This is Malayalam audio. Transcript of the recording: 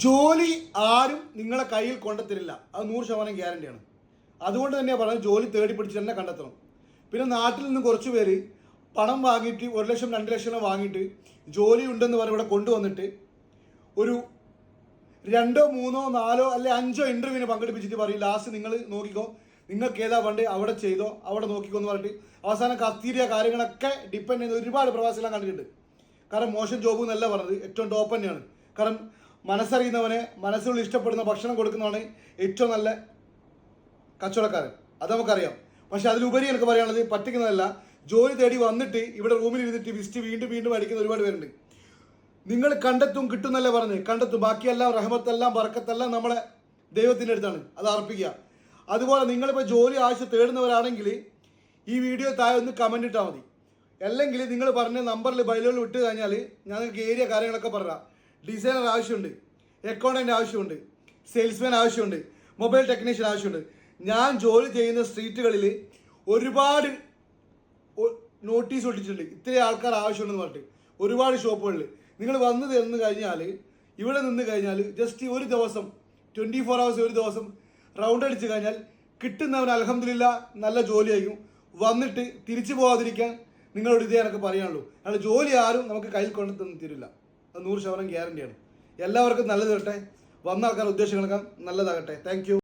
ജോലി ആരും നിങ്ങളെ കയ്യിൽ കൊണ്ടെത്തരില്ല. അത് 100% ഗ്യാരണ്ടിയാണ്. അതുകൊണ്ട് തന്നെയാണ് പറയുന്നത് ജോലി തേടി പിടിച്ച് തന്നെ കണ്ടെത്തണം. പിന്നെ നാട്ടിൽ നിന്ന് കുറച്ച് പേര് പണം വാങ്ങിയിട്ട് 1 ലക്ഷം 2 ലക്ഷം വാങ്ങിയിട്ട് ജോലി ഉണ്ടെന്ന് പറഞ്ഞ് ഇവിടെ കൊണ്ടുവന്നിട്ട് ഒരു 2 3 4 അല്ലെ 5 ഇൻ്റർവ്യൂവിന് പങ്കെടുപ്പിച്ചിട്ട് പറയും ലാസ്റ്റ് നിങ്ങൾ നോക്കിക്കോ, നിങ്ങൾക്ക് ഏതാ പണ്ട് അവിടെ ചെയ്തോ, അവിടെ നോക്കിക്കോ എന്ന് പറഞ്ഞിട്ട് അവസാനം കത്തിരിയ കാര്യങ്ങളൊക്കെ ഡിപ്പെൻഡ് ചെയ്യുന്ന ഒരുപാട് പ്രവാസികളാണ് കണ്ടിട്ടുണ്ട്. കാരണം മോശം ജോബ് എന്നല്ല പറഞ്ഞത്, ഏറ്റവും ടോപ്പ് തന്നെയാണ്. കാരണം മനസ്സറിയുന്നവനെ മനസ്സിനുള്ളിൽ ഇഷ്ടപ്പെടുന്ന ഭക്ഷണം കൊടുക്കുന്നതാണ് ഏറ്റവും നല്ല കച്ചവടക്കാരൻ, അത് നമുക്കറിയാം. പക്ഷെ അതിലുപരി എനിക്ക് പറയാനുള്ളത് പറ്റിക്കുന്നതല്ല, ജോലി തേടി വന്നിട്ട് ഇവിടെ റൂമിൽ ഇരുന്നിട്ട് വിസിറ്റ് വീണ്ടും വീണ്ടും അടിക്കുന്ന ഒരുപാട് പേരുണ്ട്. നിങ്ങൾ കണ്ടെത്തും കിട്ടുന്നല്ലേ പറഞ്ഞ് കണ്ടെത്തും, ബാക്കിയെല്ലാം റഹമത്തെല്ലാം ബർക്കത്തെല്ലാം നമ്മളെ ദൈവത്തിൻ്റെ അടുത്താണ്, അത് അർപ്പിക്കുക. അതുപോലെ നിങ്ങളിപ്പോൾ ജോലി ആവശ്യം തേടുന്നവരാണെങ്കിൽ ഈ വീഡിയോ താഴെ ഒന്ന് കമൻറ്റ് ഇട്ടാൽ മതി. അല്ലെങ്കിൽ നിങ്ങൾ പറഞ്ഞ നമ്പറിൽ ബൈലോയിൽ വിട്ട് കഴിഞ്ഞാൽ ഞാൻ നിങ്ങൾക്ക് ഏരിയ കാര്യങ്ങളൊക്കെ പറയാം. ഡിസൈനർ ആവശ്യമുണ്ട്, അക്കൗണ്ടൻ്റ് ആവശ്യമുണ്ട്, സെയിൽസ്മാൻ ആവശ്യമുണ്ട്, മൊബൈൽ ടെക്നീഷ്യൻ ആവശ്യമുണ്ട്. ഞാൻ ജോലി ചെയ്യുന്ന സ്ട്രീറ്റുകളിൽ ഒരുപാട് നോട്ടീസ് ഒട്ടിച്ചിട്ടുണ്ട്, ഇത്രയും ആൾക്കാർ ആവശ്യമുണ്ടെന്ന് പറഞ്ഞിട്ട്. ഒരുപാട് ഷോപ്പുകളിൽ നിങ്ങൾ വന്ന് തന്നു കഴിഞ്ഞാൽ ഇവിടെ നിന്ന് കഴിഞ്ഞാൽ ജസ്റ്റ് ഒരു ദിവസം 24 hours ഒരു ദിവസം റൗണ്ട് അടിച്ച് കഴിഞ്ഞാൽ കിട്ടുന്നവൻ അൽഹംദുലില്ലാ നല്ല ജോലിയായിരിക്കും. വന്നിട്ട് തിരിച്ചു പോകാതിരിക്കാൻ നിങ്ങളോട് ഇതേ എനിക്ക് പറയാനുള്ളൂ. അല്ല ജോലി ആരും നമുക്ക് കയ്യിൽ കൊണ്ടു തരില്ല, അത് 100% ഗ്യാരണ്ടിയാണ്. എല്ലാവർക്കും നല്ലത് വരട്ടെ, വന്ന ആൾക്കാർ ഉദ്ദേശങ്ങളൊക്കെ നല്ലതാകട്ടെ. Thank you.